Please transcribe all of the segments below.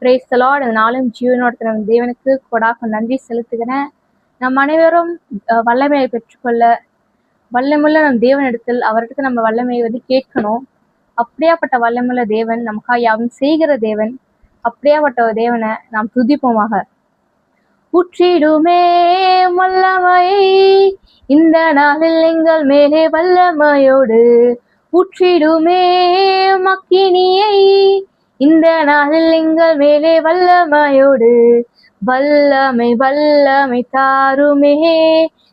Praise the Lord. இந்த நாளும் ஜீவனோட நம் தேவனுக்கு கொடாக நன்றி செலுத்துகிறேன். நம் அனைவரும் வல்லமையை பெற்றுக்கொள்ள வல்லமுள்ள நம் தேவனிடத்தில் அவரிடத்தில் நம்ம வல்லமையை கேட்கணும். அப்படியாப்பட்ட வல்லமுள்ள தேவன் நமக்காக யாவும் செய்கிற தேவன். அப்படியாப்பட்ட ஒரு தேவனை நாம் துதிப்போமாக. ஊற்றிடுமே வல்லமையை இந்த நாளில் எங்கள் மேலே வல்லமையோடு, ஊற்றிடுமே மக்கினியை இந்த நாளில் எங்கள் மேலே வல்லமையோடு, வல்லமை வல்லமை தாருமே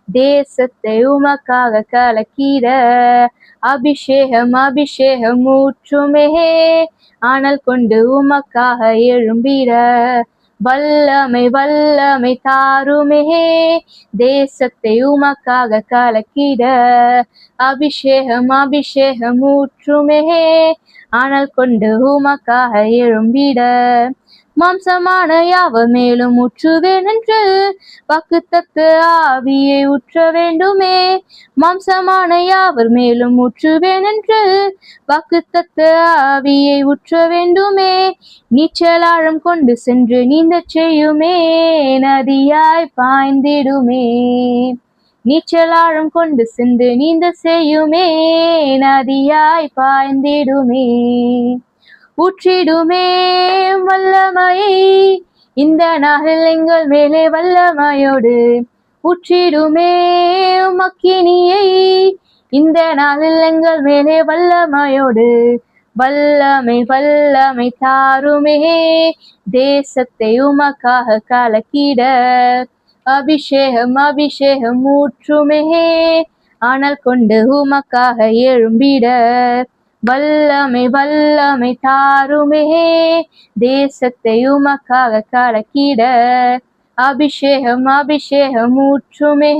தேசத்தை உமக்காக கலக்கிட, அபிஷேகம் அபிஷேகம் ஊற்றுமே ஆனல் கொண்டு உமக்காக எழும்பிட, வல்லமை வல்லமை தாருமே தேசத்தை உமக்காக கலக்கிட, அபிஷேகம் அபிஷேகம் ஊற்றுமே ஆனல் கொண்டு உமக்காக எழும்பிட, மாம்சமான யாவர் மேலும் ஊற்றுவேன் என்று வாக்குத்தத்த ஆவியை ஊற்ற வேண்டுமே, மாம்சமான யாவர் மேலும் ஊற்றுவேன் என்று வாக்குத்தத்த ஆவியை ஊற்ற வேண்டுமே, நீச்சல் ஆழம் கொண்டு சென்று நீந்த செய்யுமே நதியாய் பாய்ந்திடுமே, நீச்சல் ஆழம் கொண்டு சென்று நீந்த செய்யுமே நதியாய் பாய்ந்திடுமே, ஊற்றிடுமே வல்லமையை இந்த நாளில் எங்கள் மேலே வல்லமையோடு, ஊற்றிடுமே மக்கினியை இந்த நாளில் எங்கள் மேலே வல்லமையோடு, வல்லமை வல்லமை தாருமே தேசத்தை உமக்காக கலக்கிட, அபிஷேகம் அபிஷேகம் ஊற்றுமே ஆனல் கொண்டு உமக்காக எழும்பிட, வல்லமை வல்லமை தாருமே தேசத்தை உமக்காக கலக்கிட, அபிஷேகம் அபிஷேகம் ஊற்றுமே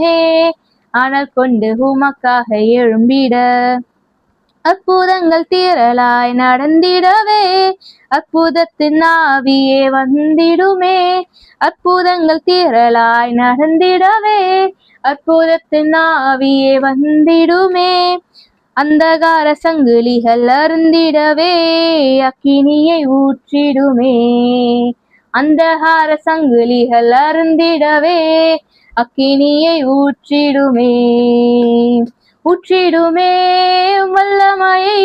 ஆனல் கொண்டு உமக்காக எழும்பிட, அற்புதங்கள் திரளாய் நடந்திடவே அற்புதத்தின் ஆவியே வந்திடுமே, அற்புதங்கள் திரளாய் நடந்திடவே அற்புதத்தின் ஆவியே வந்திடுமே, அந்தகார சங்கிலிகள் அருந்திடவே அக்கினியை ஊற்றிடுமே, அந்தகார சங்கிலிகள் அருந்திடவே அக்கினியை ஊற்றிடுமே, ஊற்றிடுமே வல்லமையை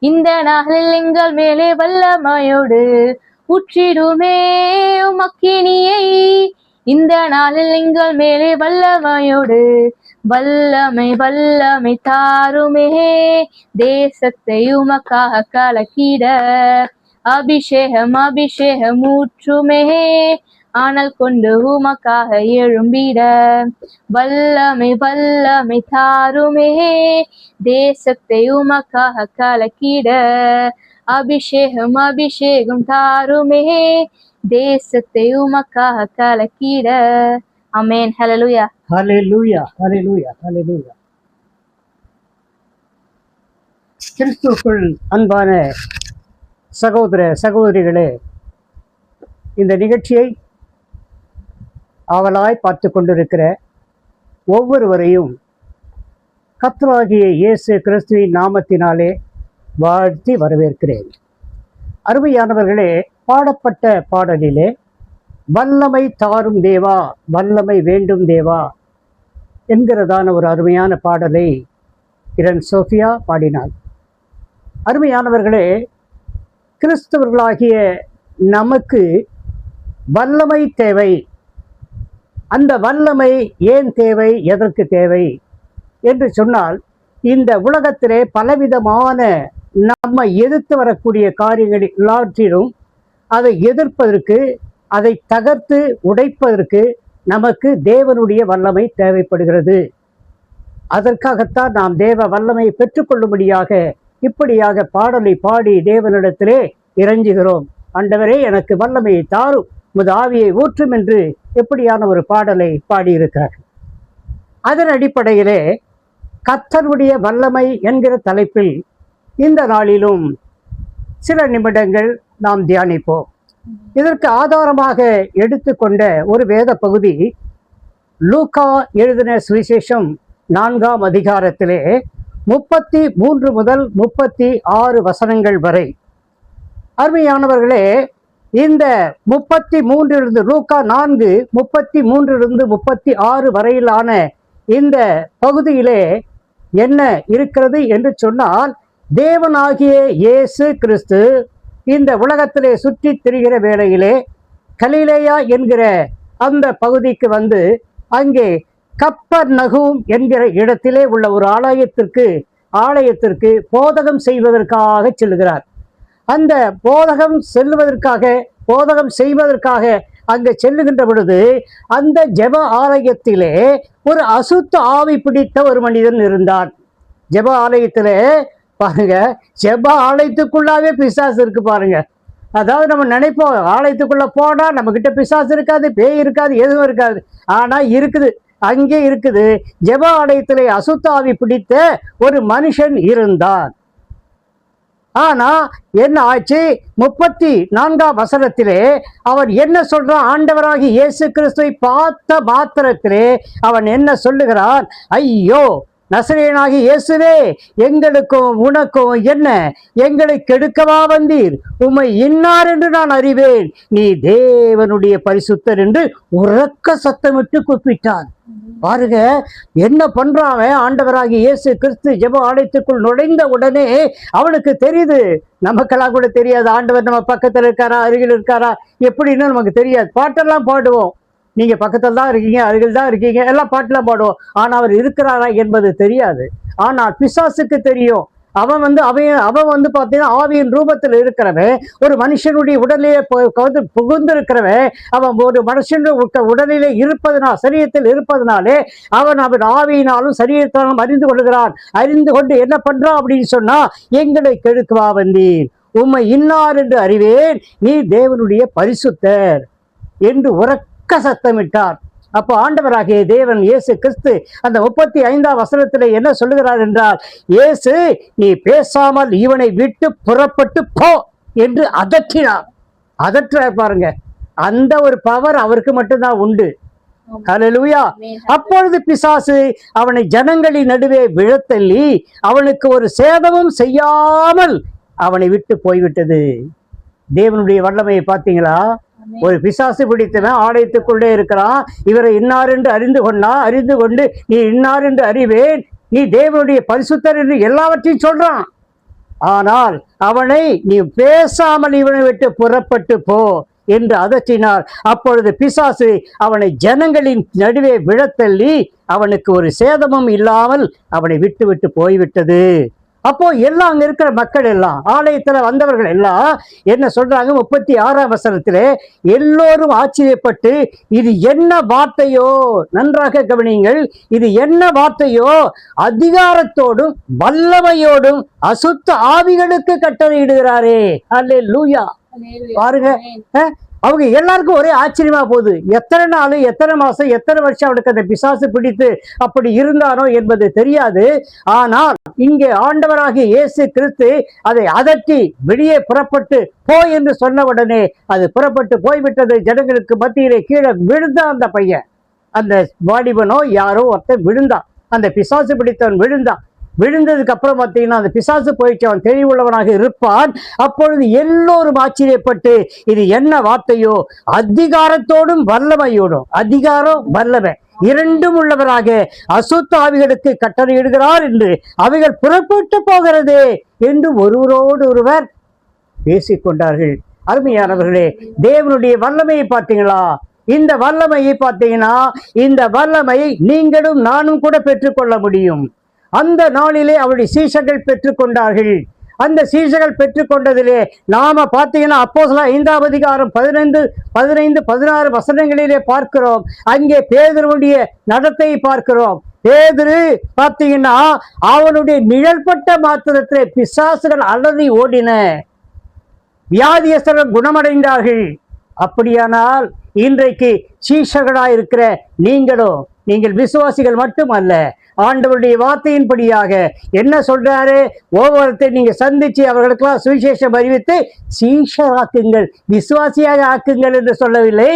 இந்த நாளில் எங்கள் மேலே வல்லமையோடு, ஊற்றிடுமே அக்கினியை இந்த நாளில் எங்கள் மேலே வல்லமையோடு, வல்லமை வல்லமை தாருமே தேசத்தை உமக்காக கலக்கிட, அபிஷேகம் அபிஷேகம் ஊற்றுமே ஆனல் கொண்டு உமக்காக எழும்பிட, வல்லமை வல்லமை தாருமே தேசத்தை உமக்காக கலக்கிட, அபிஷேகம் அபிஷேகம் தாருமே தேசத்தை உமக்காக கலக்கிட. ஆமென். ஹல்லேலூயா ஹல்லேலூயா ஹல்லேலூயா ஹல்லேலூயா. கிறிஸ்துவுக்குள் அன்பான சகோதர சகோதரிகளே, இந்த நிகழ்ச்சியை ஆவலாய் பார்த்து கொண்டிருக்கிற ஒவ்வொருவரையும் கர்த்தராகிய இயேசு கிறிஸ்துவின் நாமத்தினாலே வாழ்த்தி வரவேற்கிறேன். அருமையானவர்களே, பாடப்பட்ட பாடலிலே வல்லமை தாரும் தேவா வல்லமை வேண்டும் தேவா என்கிறதான ஒரு அருமையான பாடலை கிரண் சோஃபியா பாடினாள். அருமையானவர்களே, கிறிஸ்தவர்களாகிய நமக்கு வல்லமை தேவை. அந்த வல்லமை ஏன் தேவை, எதற்கு தேவை என்று சொன்னால், இந்த உலகத்திலே பலவிதமான நம்மை எதிர்த்து வரக்கூடிய காரியங்கள் எல்லாற்றிலும் அதை எதிர்ப்பதற்கு, அதை தகர்த்து உடைப்பதற்கு நமக்கு தேவனுடைய வல்லமை தேவைப்படுகிறது. அதற்காகத்தான் நாம் தேவ வல்லமையை பெற்றுக்கொள்ளும்படியாக இப்படியாக பாடலை பாடி தேவனிடத்திலே இறைஞ்சுகிறோம். ஆண்டவரே, எனக்கு வல்லமையை தாரும், உமது ஆவியை ஊற்றும் என்று எப்படியான ஒரு பாடலை பாடியிருக்கிறார். அதன் அடிப்படையிலே கர்த்தருடைய வல்லமை என்கிற தலைப்பில் இந்த நாளிலும் சில நிமிடங்கள் நாம் தியானிப்போம். இதற்கு ஆதாரமாக எடுத்துக்கொண்ட ஒரு வேத பகுதி லூக்கா எழுதின சுவிசேஷம் 4ஆம் அதிகாரத்திலே 33 முதல் 36 வசனங்கள் வரை. அருமையானவர்களே, இந்த 33 லூக்கா 4:33 36 வரையிலான இந்த பகுதியிலே என்ன இருக்கிறது என்று சொன்னால், தேவனாகிய இயேசு கிறிஸ்து இந்த உலகத்திலே சுற்றி திரிகிற வேளையிலே கலிலேயா என்கிற அந்த பகுதிக்கு வந்து அங்கே கப்பர்நகூம் என்கிற இடத்திலே உள்ள ஒரு ஆலயத்திற்கு போதகம் செய்வதற்காக செல்லுகிறார். அந்த போதகம் செய்வதற்காக அங்கே செல்லுகின்ற பொழுது அந்த ஜெப ஆலயத்திலே ஒரு அசுத்த ஆவி பிடித்த ஒரு மனிதன் இருந்தான். ஜெப ஆலயத்திலே பாருங்க, ஜெப ஆலயத்துக்குள்ளாவே பிசாசு இருக்கு பாருங்க. அதாவது நம்ம நினைப்போம் ஆலயத்துக்குள்ள போனா நம்ம கிட்ட பிசாசு இருக்காது, பேய் இருக்காது, எதுவும் இருக்காது. ஆனா இருக்குது, அங்கே இருக்குது. ஜெப ஆலயத்திலே அசுத்த ஆவி பிடித்த ஒரு மனுஷன் இருந்தான். ஆனா என்ன ஆச்சு? 34ஆம் வசனத்திலே அவன் என்ன சொல்றான்? ஆண்டவராகி இயேசு கிறிஸ்துவை பார்த்த மாத்திரத்திலே அவன் என்ன சொல்லுகிறான்? ஐயோ நசரேயனாகி இயேசுவே, எங்களுக்கும் உனக்கும் என்ன? எங்களை கெடுக்கவா வந்தீர்? உம்மை இன்னார் என்று நான் அறிவேன். நீ தேவனுடைய பரிசுத்தர் என்று உரக்க சத்தமிட்டு கூப்பிட்டான். பாருங்க என்ன பண்றான் ஆண்டவராகி இயேசு கிறிஸ்து ஜெப ஆலயத்துக்குள் நுழைந்த உடனே அவனுக்கு தெரியுது. நமக்கெல்லாம் கூட தெரியாது ஆண்டவர் நம்ம பக்கத்துல இருக்காரா, அருகில் இருக்காரா எப்படின்னு நமக்கு தெரியாது. பாட்டெல்லாம் பாடுவோம், நீங்க பக்கத்துல தான் இருக்கீங்க, அருகில் தான் இருக்கீங்க, எல்லாம் பாட்டெல்லாம் பாடுவோம். ஆனா அவர் இருக்கிறாரா என்பது தெரியாது. ஆனால் பிசாசுக்கு தெரியும். அவன் வந்து பாத்தீங்கன்னா ஆவியின் ரூபத்தில் இருக்கிறவன், ஒரு மனுஷனுடைய உடலிலே புகுந்து இருக்கிறவன். அவன் ஒரு மனுஷனுடைய உடலிலே இருப்பதனால், சரீரத்தில் இருப்பதனாலே அவன் ஆவியினாலும் சரீரத்தினாலும் அறிந்து கொள்கிறான். அறிந்து கொண்டு என்ன பண்றான் அப்படின்னு சொன்னா, எங்களை கெடுக்கவா வந்தீர்? உம்மை இன்னார் என்று அறிவேன். நீ தேவனுடைய பரிசுத்தர் என்று உரக்க சத்தமிட்டார். அப்போ ஆண்டவராகிய தேவன் இயேசு கிறிஸ்து அந்த 35ஆம் வசனத்திலே என்ன சொல்லுகிறார் என்றால், இயேசு நீ பேசாமல் இவனை விட்டு புறப்பட்டு போ என்று அதற்றினார். அதற்றார் பாருங்க, அந்த ஒரு பவர் அவருக்கு மட்டும்தான் உண்டு. ஹல்லேலூயா. அப்பொழுது பிசாசு அவனை ஜனங்களின் நடுவே விழத்தள்ளி அவனுக்கு ஒரு சேதமும் செய்யாமல் அவனை விட்டு போய்விட்டது. தேவனுடைய வல்லமையை பார்த்தீங்களா? ஒரு பிசாசு பிடித்தவன் ஆலயத்துக்குள்ளே இருக்கிறான். இவரை இன்னார் என்று அறிந்து கொண்டு நீ இன்னார் என்று அறிவேன், நீ தேவனுடைய பரிசுத்தர் என்று எல்லாவற்றையும் சொல்றான். ஆனால் அவனை நீ பேசாமல் இவனை விட்டு புறப்பட்டு போ என்று அதற்றினார். அப்பொழுது பிசாசு அவனை ஜனங்களின் நடுவே விழத்தள்ளி அவனுக்கு ஒரு சேதமும் இல்லாமல் அவனை விட்டு போய்விட்டது. அப்போ எல்லாம் அங்க இருக்கிற மக்கள் எல்லாம், ஆலயத்துல வந்தவர்கள் எல்லாம் என்ன சொல்றாங்க? 36ஆம் வசனத்திலே எல்லோரும் ஆச்சரியப்பட்டு, இது என்ன வார்த்தையோ, நன்றாக கவனியுங்கள், இது என்ன வார்த்தையோ, அதிகாரத்தோடும் வல்லமையோடும் அசுத்த ஆவிகளுக்கு கட்டளையிடுகிறாரே. அல்லேலூயா. பாருங்க, அவங்க எல்லாருக்கும் ஒரே ஆச்சரியமா போகுது. எத்தனை நாள், எத்தனை மாசம், எத்தனை வருஷம் அவனுக்கு அந்த பிசாசு பிடித்து அப்படி இருந்தானோ என்பது தெரியாது. ஆனால் இங்கே ஆண்டவராகிய இயேசு கிறிஸ்து அதை அதட்டி வெளியே புறப்பட்டு போய் என்று சொன்ன உடனே அது புறப்பட்டு போய்விட்டது. ஜனங்களுக்கு மத்தியிலே கீழே விழுந்தான் அந்த பையன். அந்த வாலிபனோ யாரோ ஒருத்தன் விழுந்தான், அந்த பிசாசு பிடித்தவன் விழுந்தான். விழுந்ததுக்கு அப்புறம் பார்த்தீங்கன்னா அந்த பிசாசு போயிட்டு அவன் தெளிவுள்ளவனாக இருப்பான். அப்பொழுது எல்லோரும் ஆச்சரியப்பட்டு, இது என்ன வார்த்தையோ, அதிகாரத்தோடும் வல்லமையோடும், அதிகாரம் வல்லமை இரண்டும் உள்ளவராக அசுத்த ஆவிகளுக்கு கட்டளையிடுகிறார் என்று அவைகள் புறப்பட்டு போகிறது என்று ஒருவரோடு ஒருவர் பேசிக்கொண்டார்கள். அருமையானவர்களே, தேவனுடைய வல்லமையை பார்த்தீங்களா? இந்த வல்லமையை பார்த்தீங்கன்னா, இந்த வல்லமையை நீங்களும் நானும் கூட பெற்றுக்கொள்ள முடியும். அந்த நாளிலே அவருடைய சீஷர்கள் பெற்றுக்கொண்டார்கள். அந்த சீஷர்கள் பெற்றுக்கொண்டதிலே நாம பார்த்தீங்கன்னா அப்போஸ்தலர் 5ஆம் அதிகாரம் 15, 16 வசனங்களிலே பார்க்கிறோம். அங்கே பேதுருவுடைய நடத்தையை பார்க்கிறோம். பேதுரு பார்த்தீங்கன்னா அவனுடைய நிழல்பட்ட மாத்திரத்திலே பிசாசுகள் அலறி ஓடின, வியாதியஸ்தர்கள் குணமடைந்தார்கள். அப்படியானால் இன்றைக்கு சீஷர்களாயிருக்கிற நீங்கள் விசுவாசிகள் மட்டும் அல்ல, ஆண்டவருடைய வார்த்தையின்படியாக என்ன சொல்றாரு? ஒவ்வொருத்தரை நீங்க சந்திச்சு அவர்களுக்கெல்லாம் சுவிசேஷம் அறிவித்து சீஷராக்குங்கள், விசுவாசியாக ஆக்குங்கள் என்று சொல்லவில்லை,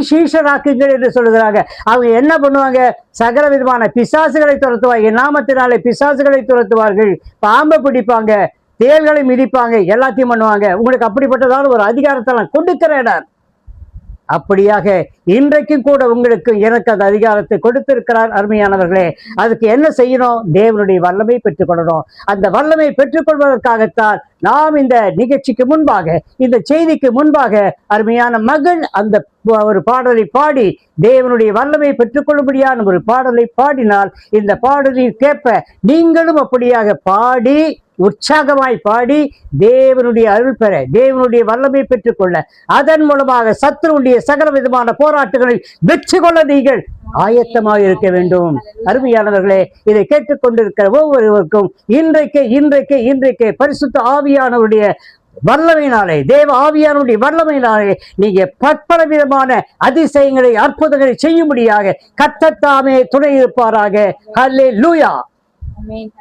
சீஷராக்குங்கள் என்று சொல்லுகிறாங்க. அவங்க என்ன பண்ணுவாங்க? சகல விதமான பிசாசுகளை துரத்துவாங்க. நாமத்தினாலே பிசாசுகளை துரத்துவார்கள், பாம்பை பிடிப்பாங்க, தேள்களை மிதிப்பாங்க, எல்லாத்தையும் பண்ணுவாங்க. உங்களுக்கு அப்படிப்பட்டதான ஒரு அதிகாரத்தை நான் கொடுக்கிறேன். அப்படியாக இன்றைக்கும் கூட உங்களுக்கு எனக்கு அந்த அதிகாரத்தை கொடுத்திருக்கிறார். அருமையானவர்களே, அதுக்கு என்ன செய்யணும்? தேவனுடைய வல்லமை பெற்றுக்கொள்ளணும். அந்த வல்லமை பெற்றுக்கொள்வதற்காகத்தான் நாம் இந்த நிகழ்ச்சிக்கு முன்பாக, இந்த செய்திக்கு முன்பாக அருமையான மகள் அந்த ஒரு பாடலை பாடி தேவனுடைய வல்லமை பெற்றுக்கொள்ளும்படியான ஒரு பாடலை பாடினால், இந்த பாடலில் கேட்ப நீங்களும் அப்படியாக பாடி உற்சாகமாய் பாடி தேவனுடைய அருள் பெற, தேவனுடைய வல்லமை பெற்றுக்கொள்ள, அதன் மூலமாக சத்துருடைய சகல விதமான போராட்டங்களில் வெற்றி கொள்ள நீங்கள் ஆயத்தமாக இருக்க வேண்டும். அருமையானவர்களே, இதை கேட்டுக்கொண்டிருக்கிற ஒவ்வொருவருக்கும் இன்றைக்கு பரிசுத்த ஆவியானவருடைய வல்லமையினாலே, தேவ ஆவியானுடைய வல்லமையினாலே நீங்க பற்பல விதமான அதிசயங்களை, அற்புதங்களை செய்யும்படியாக கர்த்தர் தாமே துணை இருப்பாராக. ஹல்லேலூயா. ஆமென்.